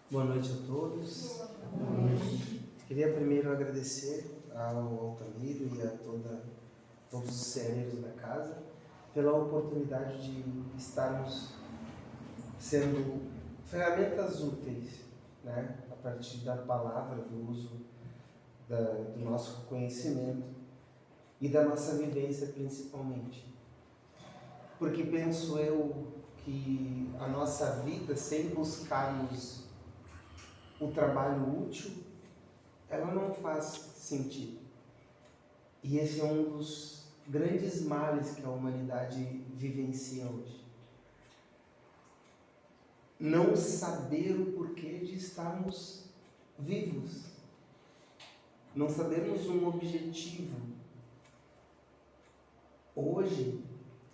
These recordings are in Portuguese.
Boa noite a todos. Queria primeiro agradecer ao Altamiro e a todos os ceareiros da casa pela oportunidade de estarmos sendo ferramentas úteis, né? A partir da palavra, do uso do nosso conhecimento e da nossa vivência principalmente. Porque penso eu que a nossa vida, sem buscarmos o trabalho útil, ela não faz sentido. E esse é um dos grandes males que a humanidade vivencia hoje. Não saber o porquê de estarmos vivos. Não sabermos um objetivo. Hoje,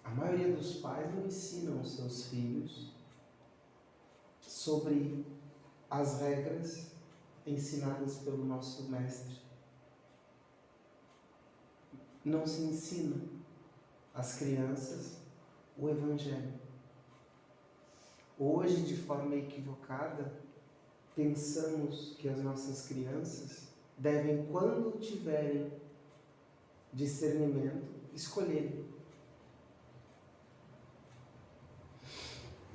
a maioria dos pais não ensinam os seus filhos sobre as regras ensinadas pelo nosso mestre. Não se ensina às crianças o Evangelho. Hoje, de forma equivocada, pensamos que as nossas crianças devem, quando tiverem discernimento, escolherem.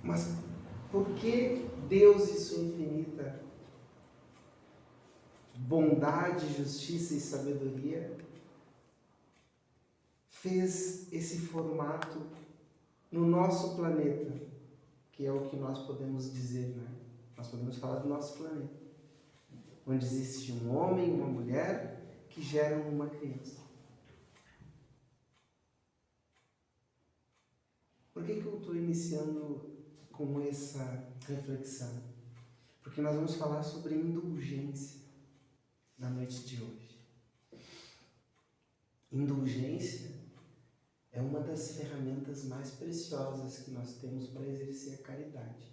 Mas por que Deus e sua infinita bondade, justiça e sabedoria fez esse formato no nosso planeta, que é o que nós podemos dizer, né? Nós podemos falar do nosso planeta, onde existe um homem e uma mulher que geram uma criança. Por que eu estou iniciando com essa reflexão? Porque nós vamos falar sobre indulgência na noite de hoje. Indulgência é uma das ferramentas mais preciosas que nós temos para exercer a caridade.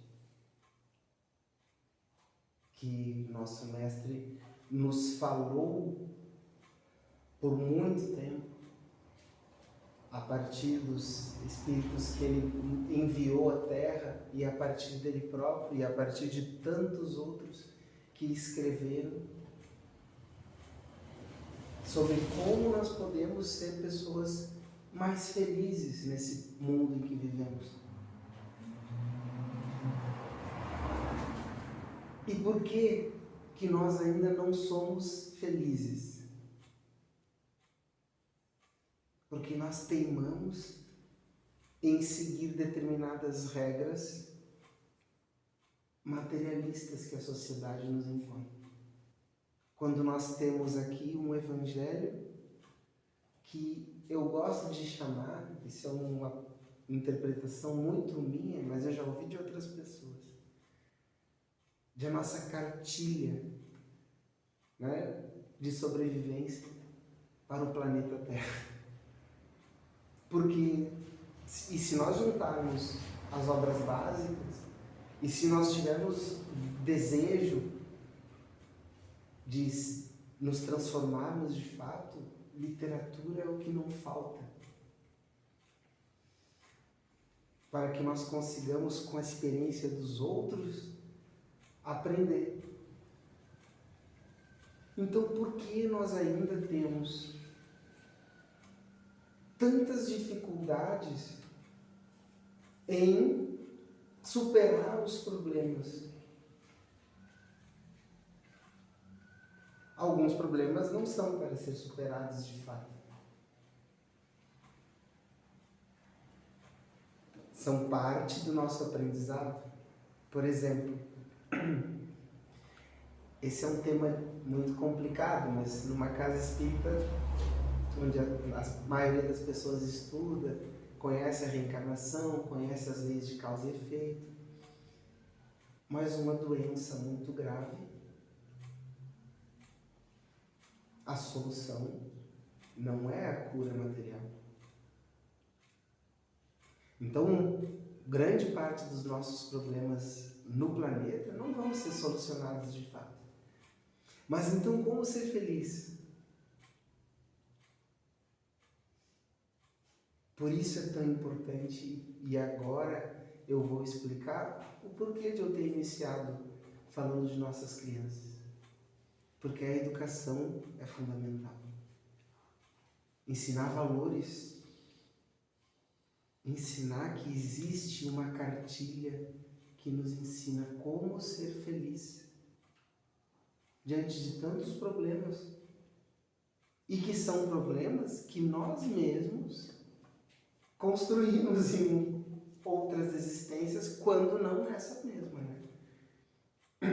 Que nosso mestre nos falou por muito tempo, a partir dos espíritos que ele enviou à Terra e a partir dele próprio e a partir de tantos outros que escreveram sobre como nós podemos ser pessoas mais felizes nesse mundo em que vivemos. E por que nós ainda não somos felizes? Porque nós teimamos em seguir determinadas regras materialistas que a sociedade nos impõe. Quando nós temos aqui um evangelho que eu gosto de chamar, isso é uma interpretação muito minha, mas eu já ouvi de outras pessoas, de a nossa cartilha, né, de sobrevivência para o planeta Terra. Porque, e se nós juntarmos as obras básicas, e se nós tivermos desejo de nos transformarmos de fato, literatura é o que não falta. Para que nós consigamos, com a experiência dos outros, aprender. Então, por que nós ainda temos tantas dificuldades em superar os problemas? Alguns problemas não são para ser superados de fato. São parte do nosso aprendizado. Por exemplo, esse é um tema muito complicado, mas numa casa espírita, onde a maioria das pessoas estuda, conhece a reencarnação, conhece as leis de causa e efeito, mas uma doença muito grave, a solução não é a cura material. Então, grande parte dos nossos problemas no planeta não vão ser solucionados de fato. Mas então, como ser feliz? Por isso é tão importante, e agora eu vou explicar o porquê de eu ter iniciado falando de nossas crianças, porque a educação é fundamental. Ensinar valores, ensinar que existe uma cartilha que nos ensina como ser feliz diante de tantos problemas, e que são problemas que nós mesmos construímos em outras existências, quando não nessa mesma, né?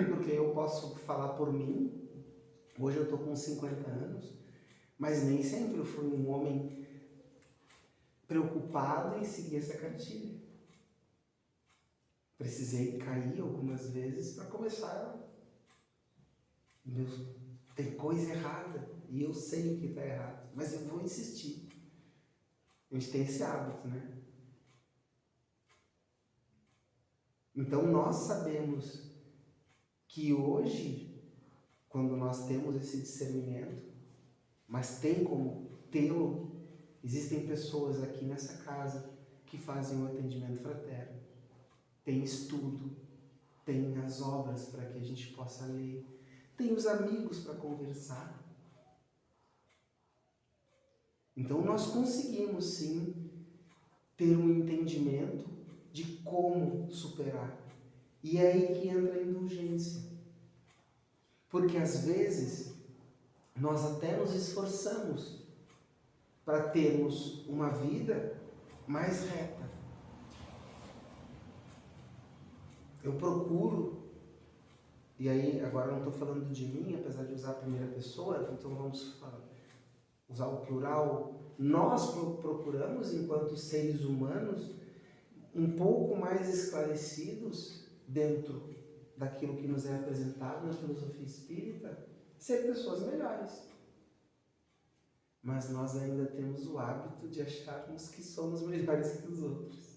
Porque eu posso falar por mim, hoje eu estou com 50 anos, mas nem sempre eu fui um homem preocupado em seguir essa cartilha. Precisei cair algumas vezes para começar. Tem coisa errada e eu sei o que está errado, mas eu vou insistir. A gente tem esse hábito, né? Então nós sabemos que hoje, quando nós temos esse discernimento, mas tem como tê-lo, existem pessoas aqui nessa casa que fazem um atendimento fraterno. Tem estudo, tem as obras para que a gente possa ler, tem os amigos para conversar. Então nós conseguimos sim ter um entendimento de como superar. E é aí que entra a indulgência. Porque às vezes nós até nos esforçamos para termos uma vida mais reta. Eu procuro, e aí agora não estou falando de mim, apesar de usar a primeira pessoa, então vamos usar o plural. Nós procuramos, enquanto seres humanos, um pouco mais esclarecidos dentro daquilo que nos é apresentado na filosofia espírita, ser pessoas melhores. Mas nós ainda temos o hábito de acharmos que somos melhores que os outros.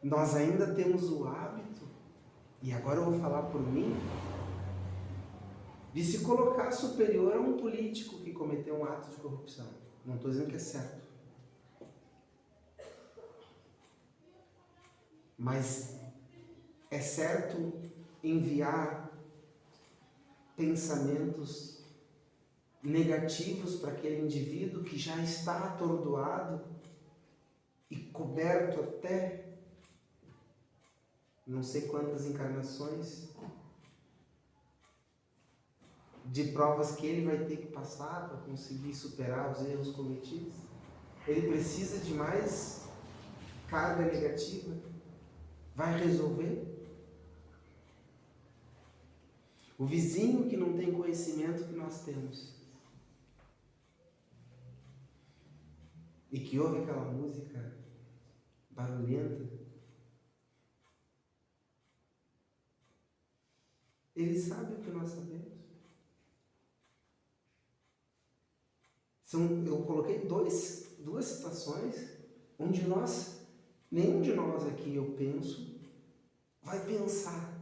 Nós ainda temos o hábito, e agora eu vou falar por mim, de se colocar superior a um político que cometeu um ato de corrupção. Não estou dizendo que é certo. Mas é certo enviar pensamentos negativos para aquele indivíduo que já está atordoado e coberto até não sei quantas encarnações de provas que ele vai ter que passar para conseguir superar os erros cometidos. Ele precisa de mais carga negativa. Vai resolver? O vizinho que não tem conhecimento que nós temos e que ouve aquela música barulhenta, ele sabe o que nós sabemos. Eu coloquei duas situações onde nenhum de nós aqui, eu penso, vai pensar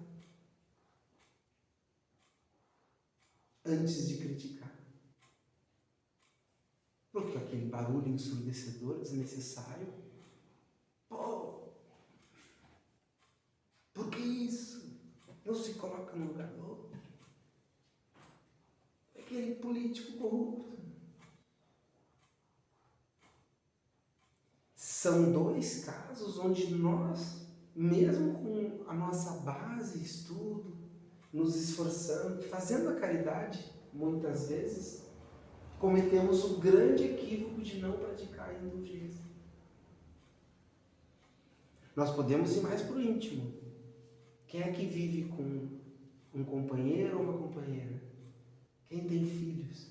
antes de criticar. Porque aquele barulho ensurdecedor, desnecessário, por que isso? Não se coloca no lugar do outro. Aquele político corrupto. São dois casos onde nós, mesmo com a nossa base, estudo, nos esforçando, fazendo a caridade, muitas vezes, cometemos o grande equívoco de não praticar a indulgência. Nós podemos ir mais para o íntimo. Quem é que vive com um companheiro ou uma companheira? Quem tem filhos?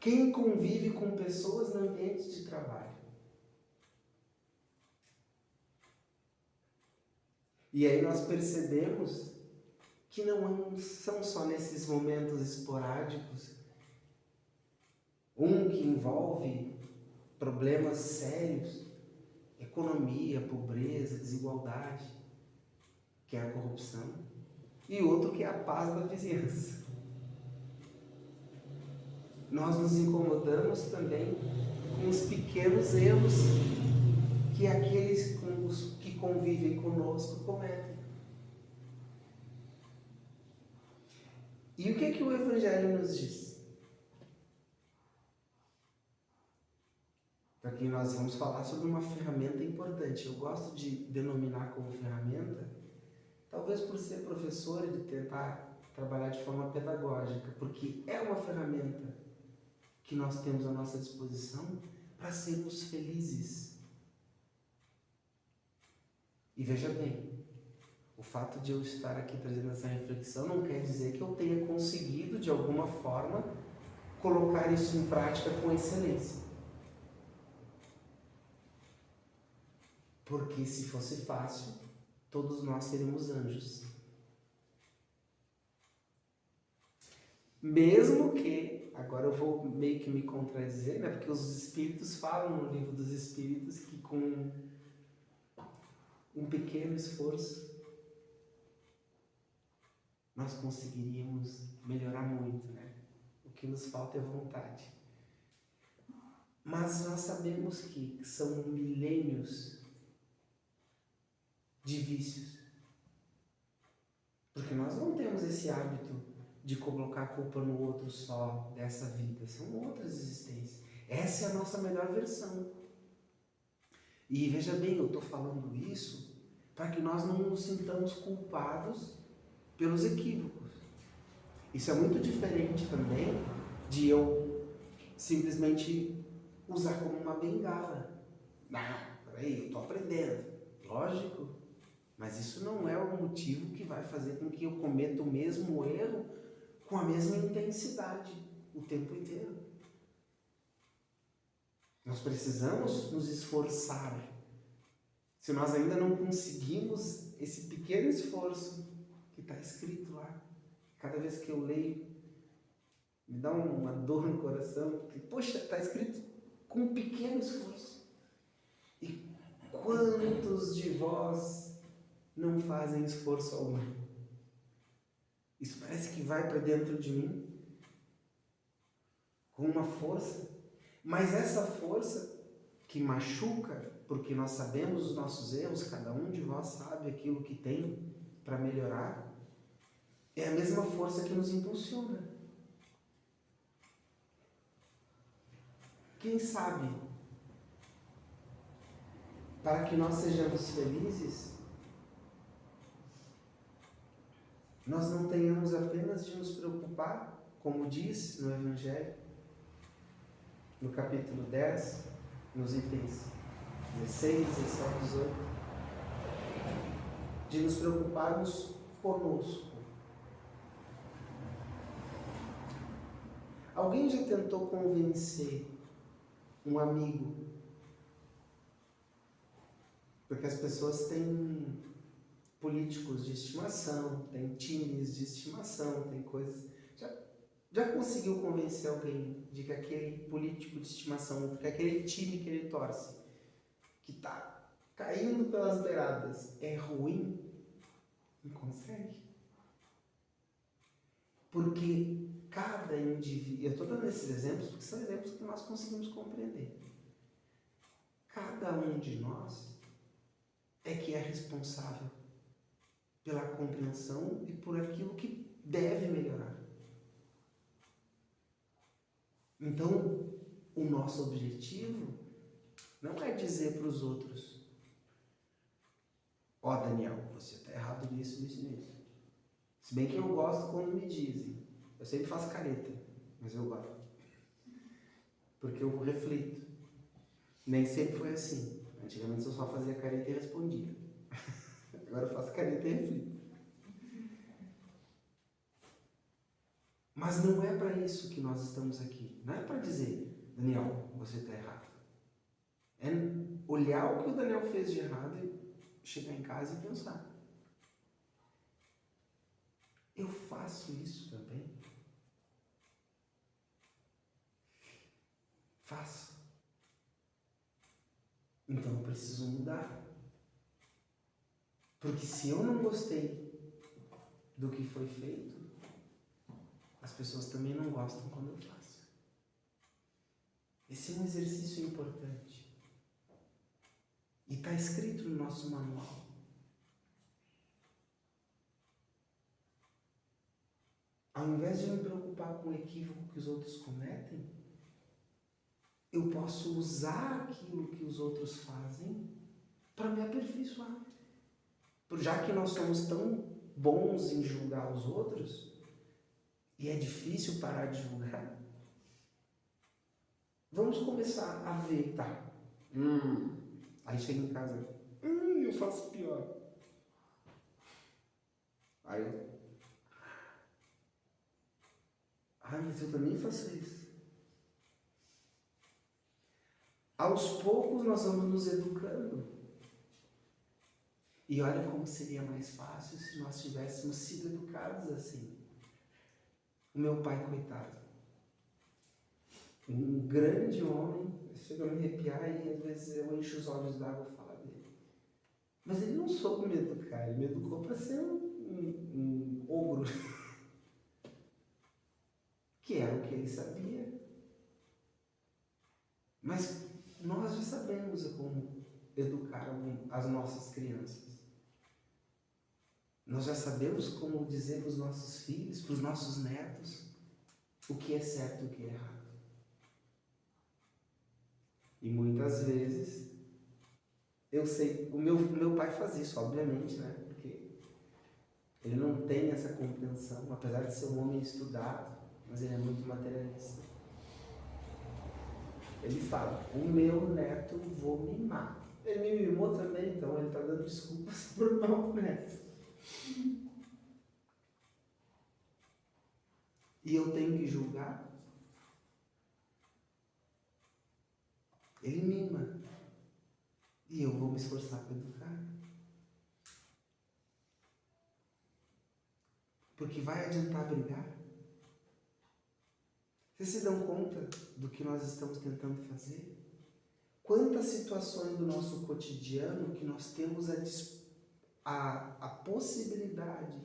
Quem convive com pessoas no ambiente de trabalho? E aí nós percebemos que não são só nesses momentos esporádicos, que envolve problemas sérios, economia, pobreza, desigualdade, que é a corrupção, e outro que é a paz da vizinhança. Nós nos incomodamos também com os pequenos erros que aqueles que convivem conosco cometem. E o que o Evangelho nos diz? Aqui nós vamos falar sobre uma ferramenta importante. Eu gosto de denominar como ferramenta, talvez por ser professor e de tentar trabalhar de forma pedagógica, porque é uma ferramenta que nós temos à nossa disposição para sermos felizes. E veja bem, o fato de eu estar aqui trazendo essa reflexão não quer dizer que eu tenha conseguido, de alguma forma, colocar isso em prática com excelência. Porque se fosse fácil, todos nós seríamos anjos. Mesmo que, agora eu vou meio que me contradizer, né? Porque os Espíritos falam no Livro dos Espíritos que com um pequeno esforço nós conseguiríamos melhorar muito, né? O que nos falta é vontade. Mas nós sabemos que são milênios de vícios. Porque nós não temos esse hábito de colocar a culpa no outro só dessa vida. São outras existências. Essa é a nossa melhor versão. E veja bem, eu estou falando isso para que nós não nos sintamos culpados pelos equívocos. Isso é muito diferente também de eu simplesmente usar como uma bengala. Não, peraí, eu estou aprendendo. Lógico, mas isso não é o motivo que vai fazer com que eu cometa o mesmo erro com a mesma intensidade o tempo inteiro. Nós precisamos nos esforçar. Se nós ainda não conseguimos esse pequeno esforço que está escrito lá, cada vez que eu leio, me dá uma dor no coração, porque, poxa, está escrito com um pequeno esforço. E quantos de vós não fazem esforço algum? Isso parece que vai para dentro de mim com uma força, mas essa força que machuca, porque nós sabemos os nossos erros, cada um de vós sabe aquilo que tem para melhorar, é a mesma força que nos impulsiona. Quem sabe, para que nós sejamos felizes, nós não tenhamos apenas de nos preocupar, como diz no Evangelho, no capítulo 10, nos itens 16, 17, 18, de nos preocuparmos conosco. Alguém já tentou convencer um amigo? Porque as pessoas têm políticos de estimação, têm times de estimação, tem coisas. Já conseguiu convencer alguém de que aquele político de estimação, que aquele time que ele torce, que está caindo pelas beiradas, é ruim? Não consegue. Porque cada indivíduo, eu estou dando esses exemplos porque são exemplos que nós conseguimos compreender. Cada um de nós é que é responsável pela compreensão e por aquilo que deve melhorar. Então, o nosso objetivo não é dizer para os outros: ó, Daniel, você está errado nisso, nisso, nisso. Se bem que eu gosto quando me dizem. Eu sempre faço careta, mas eu gosto. Porque eu reflito. Nem sempre foi assim. Antigamente eu só fazia careta e respondia. Agora eu faço careta e reflito. Mas não é para isso que nós estamos aqui. Não é para dizer: Daniel, você está errado. É olhar o que o Daniel fez de errado e chegar em casa e pensar: eu faço isso também? Faço. Então eu preciso mudar. Porque se eu não gostei do que foi feito, as pessoas também não gostam quando eu faço. Esse é um exercício importante. E está escrito no nosso manual. Ao invés de me preocupar com o equívoco que os outros cometem, eu posso usar aquilo que os outros fazem para me aperfeiçoar. Já que nós somos tão bons em julgar os outros, e é difícil parar de julgar, vamos começar a ver, tá? Aí chega em casa, eu faço pior. Aí mas eu também faço isso. Aos poucos nós vamos nos educando. E olha como seria mais fácil se nós tivéssemos sido educados assim. O meu pai, coitado, um grande homem, chega a me arrepiar e às vezes eu encho os olhos d'água e falo dele. Mas ele não soube me educar, ele me educou para ser um ogro. Que era o que ele sabia. Mas nós já sabemos como educar as nossas crianças. Nós já sabemos como dizer para os nossos filhos, para os nossos netos, o que é certo e o que é errado. E muitas vezes, eu sei, o meu pai faz isso, obviamente, né? Porque ele não tem essa compreensão, apesar de ser um homem estudado, mas ele é muito materialista. Ele fala, o meu neto vou mimar. Ele me mimou também, então ele está dando desculpas para o meu neto. E eu tenho que julgar? Ele mima. E eu vou me esforçar para educar. Porque vai adiantar brigar? Vocês se dão conta do que nós estamos tentando fazer? Quantas situações do nosso cotidiano que nós temos a possibilidade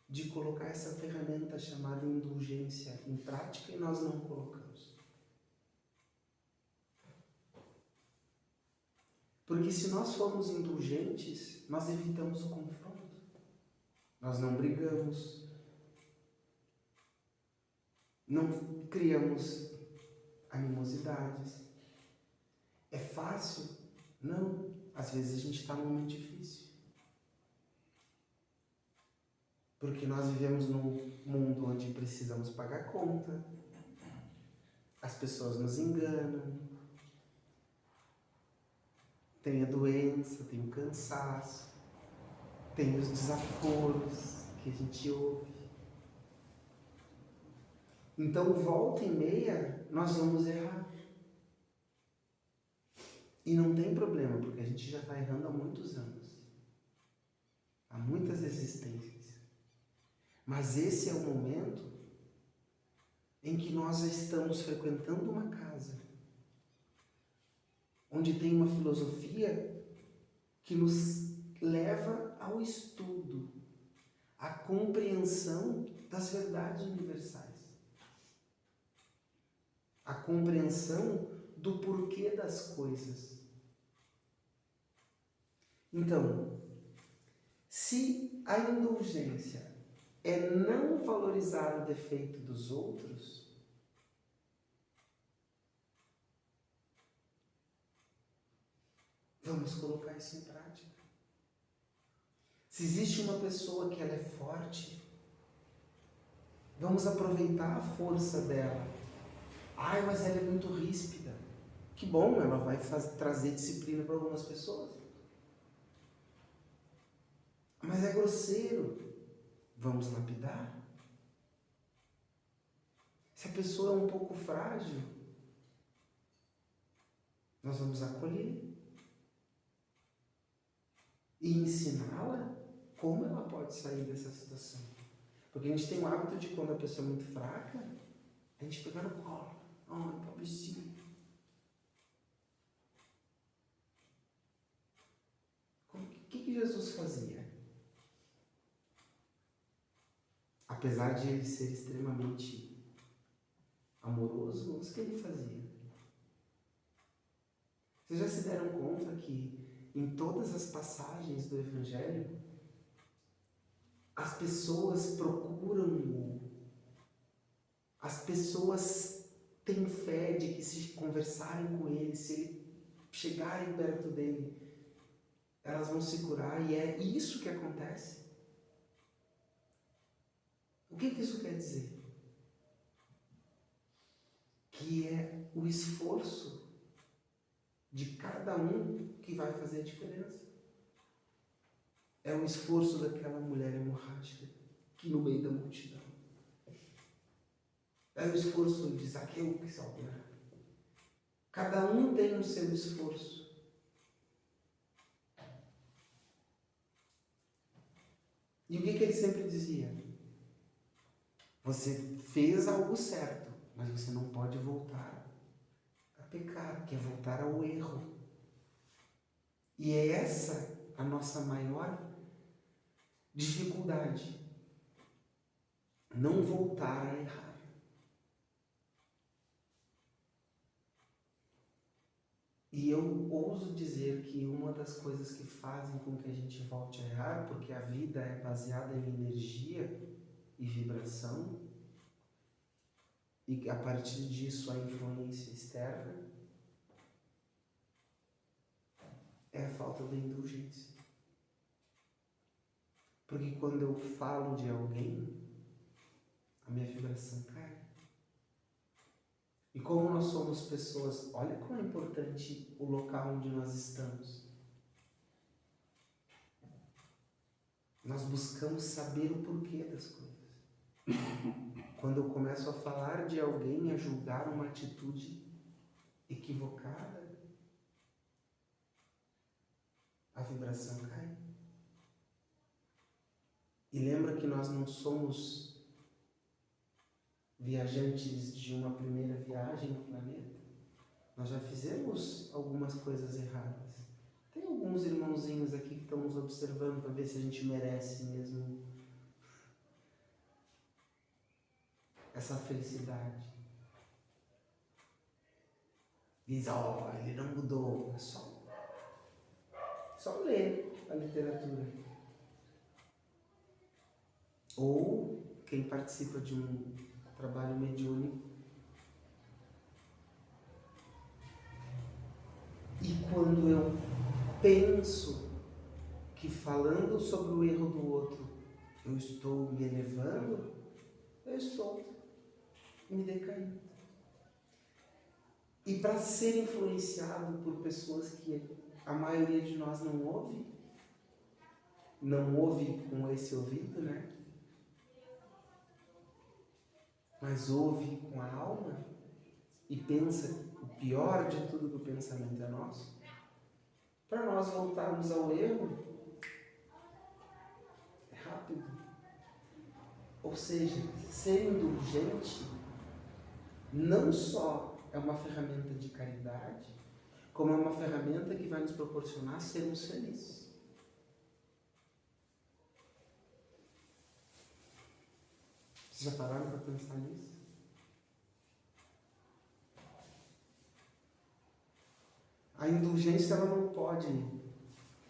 de colocar essa ferramenta chamada indulgência em prática e nós não colocamos? Porque se nós formos indulgentes, nós evitamos o confronto. Nós não brigamos, não criamos animosidades. É fácil? Não. Às vezes a gente está num momento difícil. Porque nós vivemos num mundo onde precisamos pagar conta, as pessoas nos enganam, tem a doença, tem o cansaço, tem os desaforos que a gente ouve. Então, volta e meia, nós vamos errar. E não tem problema, porque a gente já está errando há muitos anos. Há muitas existências. Mas esse é o momento em que nós estamos frequentando uma casa onde tem uma filosofia que nos leva ao estudo, à compreensão das verdades universais, à compreensão do porquê das coisas. Então, se a indulgência é não valorizar o defeito dos outros, vamos colocar isso em prática. Se existe uma pessoa que ela é forte, vamos aproveitar a força dela. Mas ela é muito ríspida. Que bom, ela vai trazer disciplina para algumas pessoas. Mas é grosseiro. Vamos lapidar. Se a pessoa é um pouco frágil, nós vamos acolher e ensiná-la como ela pode sair dessa situação. Porque a gente tem o hábito de, quando a pessoa é muito fraca, a gente pegar no colo. Pobrecinho. O que Jesus fazia? Apesar de ele ser extremamente amoroso, o que ele fazia? Vocês já se deram conta que em todas as passagens do Evangelho, as pessoas procuram, as pessoas têm fé de que se conversarem com ele, se ele chegarem perto dele, elas vão se curar, e é isso que acontece. O que isso quer dizer? Que é o esforço de cada um que vai fazer a diferença. É o esforço daquela mulher hemorrágica que no meio da multidão. É o esforço de Zaqueu que se altera. Cada um tem o seu esforço. E o que ele sempre dizia? Você fez algo certo, mas você não pode voltar a pecar, que é voltar ao erro. E é essa a nossa maior dificuldade. Não voltar a errar. E eu ouso dizer que uma das coisas que fazem com que a gente volte a errar, porque a vida é baseada em energia e vibração, e a partir disso a influência externa, é a falta da indulgência. Porque quando eu falo de alguém, a minha vibração cai. E como nós somos pessoas, olha como é importante o local onde nós estamos. Nós buscamos saber o porquê das coisas. Quando eu começo a falar de alguém, a julgar uma atitude equivocada, a vibração cai. E lembra que nós não somos viajantes de uma primeira viagem no planeta? Nós já fizemos algumas coisas erradas. Tem alguns irmãozinhos aqui que estão nos observando para ver se a gente merece mesmo essa felicidade. Diz, ele não mudou. É só ler a literatura. Ou quem participa de um trabalho mediúnico. E quando eu penso que falando sobre o erro do outro eu estou me elevando, eu estou me decaindo. E para ser influenciado por pessoas que a maioria de nós não ouve com esse ouvido, né? Mas ouve com a alma e pensa o pior de tudo que o pensamento é nosso. Para nós voltarmos ao erro, é rápido. Ou seja, ser indulgente não só é uma ferramenta de caridade, como é uma ferramenta que vai nos proporcionar sermos felizes. Vocês já pararam para pensar nisso? A indulgência ela não pode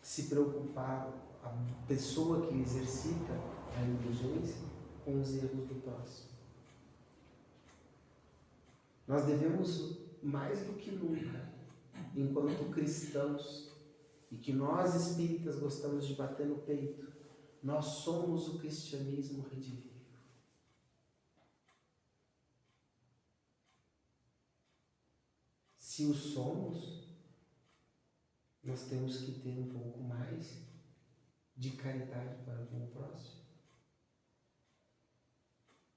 se preocupar, a pessoa que exercita a indulgência, com os erros do próximo. Nós devemos, mais do que nunca, enquanto cristãos, e que nós espíritas gostamos de bater no peito, nós somos o cristianismo redivivo. Se o somos, nós temos que ter um pouco mais de caridade para com o próximo.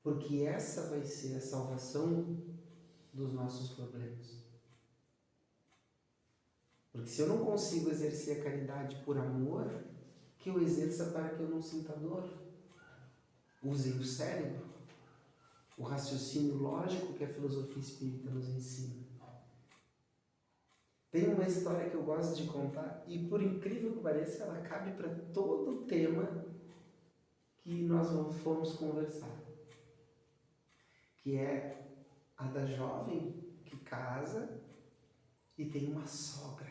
Porque essa vai ser a salvação dos nossos problemas. Porque se eu não consigo exercer a caridade por amor, que eu exerça para que eu não sinta dor. Usem o cérebro, o raciocínio lógico que a filosofia espírita nos ensina. Tem uma história que eu gosto de contar e, por incrível que pareça, ela cabe para todo o tema que nós fomos conversar. Que é a da jovem que casa e tem uma sogra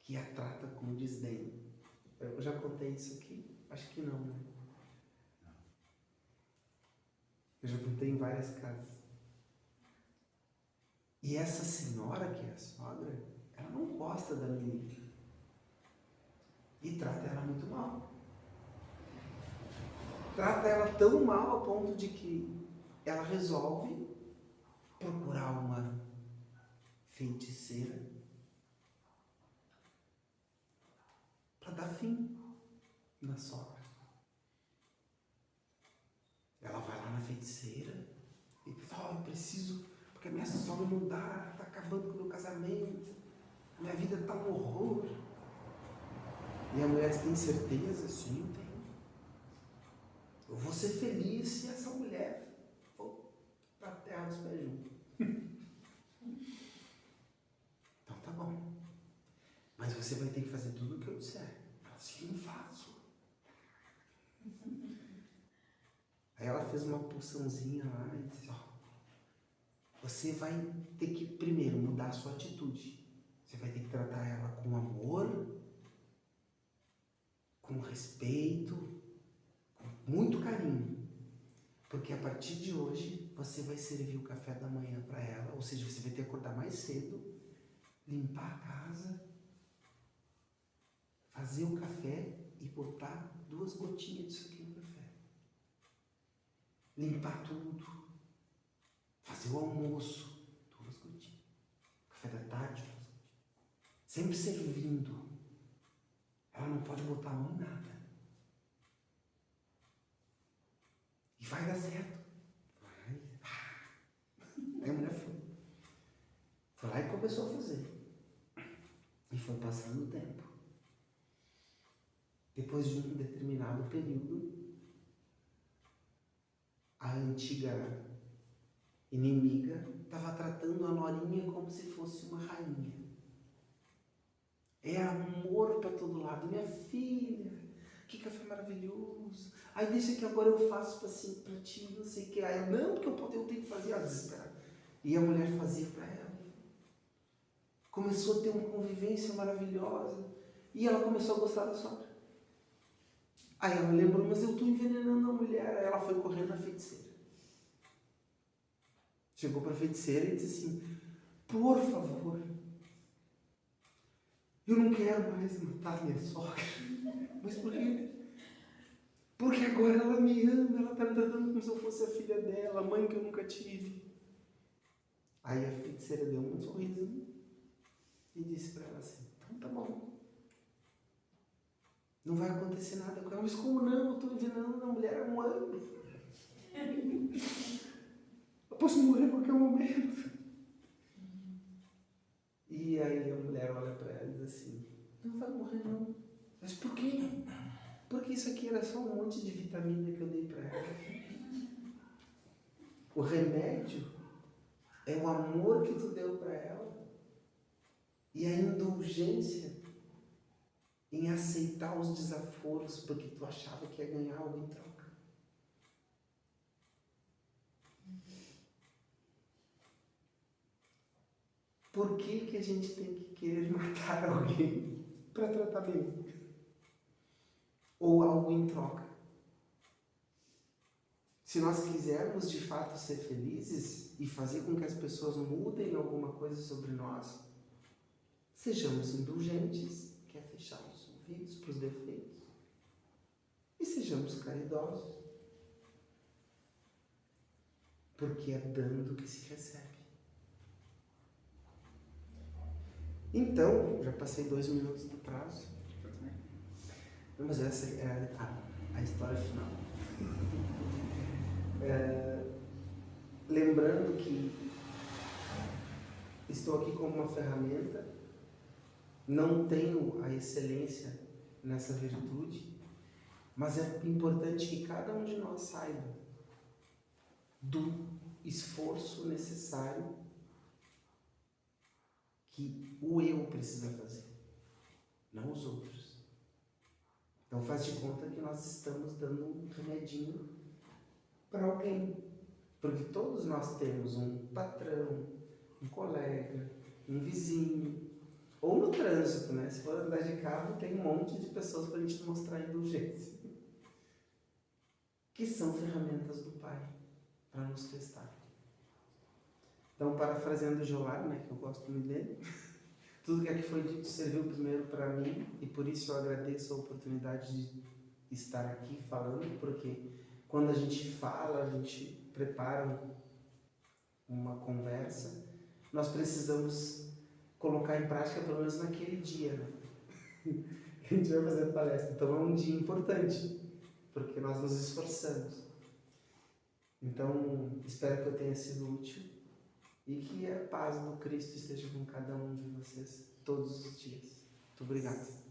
que a trata com desdém. Eu já contei isso aqui? Acho que não, né? Eu já contei em várias casas. E essa senhora, que é a sogra, ela não gosta da menina. E trata ela muito mal. Trata ela tão mal ao ponto de que ela resolve procurar uma feiticeira para dar fim na sogra. Ela vai lá na feiticeira e diz: eu preciso, porque a minha sogra não dá, está acabando com o meu casamento, minha vida está um horror. E a mulher tem certeza? Sim, tem. Eu vou ser feliz se essa mulher for para a terra dos pés juntos. Então tá bom. Mas você vai ter que fazer tudo o que eu disser. Ela disse: não faço. Aí ela fez uma poçãozinha lá e disse: você vai ter que primeiro mudar a sua atitude. Você vai ter que tratar ela com amor, com respeito, com muito carinho. Porque a partir de hoje você vai servir o café da manhã para ela, ou seja, você vai ter que acordar mais cedo, limpar a casa, fazer o café e botar 2 gotinhas disso aqui no café. Limpar tudo, fazer o almoço, 2 gotinhas. Café da tarde, 2 gotinhas. Sempre servindo. Ela não pode botar a mão em nada. E vai dar certo. Vai. Aí a mulher foi lá e começou a fazer. E foi passando o tempo. Depois de um determinado período, a antiga inimiga estava tratando a norinha como se fosse uma rainha. É amor para todo lado. Minha filha, que café maravilhoso. Aí deixa que agora eu faço para ti, não sei o que. Aí não, porque eu tenho que fazer. Ela desesperada. E a mulher fazia para ela. Começou a ter uma convivência maravilhosa. E ela começou a gostar da sogra. Aí ela lembrou: mas eu estou envenenando a mulher. Aí ela foi correndo na feiticeira. Chegou para a feiticeira e disse assim: por favor, eu não quero mais matar minha sogra. Mas por quê? Porque agora ela me ama, ela está me tratando como se eu fosse a filha dela, a mãe que eu nunca tive. Aí a feiticeira deu um sorriso e disse para ela assim: então tá bom. Não vai acontecer nada com ela. Mas como não? Eu estou envenenando a mulher há um ano. Eu posso morrer a qualquer momento. E aí a mulher olha para ela e diz assim: não vai morrer não. Mas por quê? Porque isso aqui era só um monte de vitamina que eu dei para ela. O remédio é o amor que tu deu para ela e a indulgência em aceitar os desaforos porque tu achava que ia ganhar algo em troca. Por que a gente tem que querer matar alguém para tratar bem? Ou algo em troca? Se nós quisermos de fato ser felizes e fazer com que as pessoas mudem alguma coisa sobre nós, sejamos indulgentes, que é fechar os ouvidos para os defeitos, e sejamos caridosos, porque é dando que se recebe. Então, já passei 2 minutos do prazo. Mas essa é a história final. Lembrando que estou aqui como uma ferramenta, não tenho a excelência nessa virtude, mas é importante que cada um de nós saiba do esforço necessário que o eu precisa fazer, não os outros. Então faz de conta que nós estamos dando um remedinho para alguém, porque todos nós temos um patrão, um colega, um vizinho, ou no trânsito, né? Se for andar de carro, tem um monte de pessoas para a gente mostrar indulgência, que são ferramentas do Pai para nos testar. Então, parafraseando o Jolar, né, que eu gosto muito dele, tudo que aqui foi dito serviu primeiro para mim, e por isso eu agradeço a oportunidade de estar aqui falando, porque quando a gente fala, a gente prepara uma conversa, nós precisamos colocar em prática pelo menos naquele dia, né? Que a gente vai fazer a palestra. Então é um dia importante, porque nós nos esforçamos. Então, espero que eu tenha sido útil e que a paz do Cristo esteja com cada um de vocês todos os dias. Muito obrigado.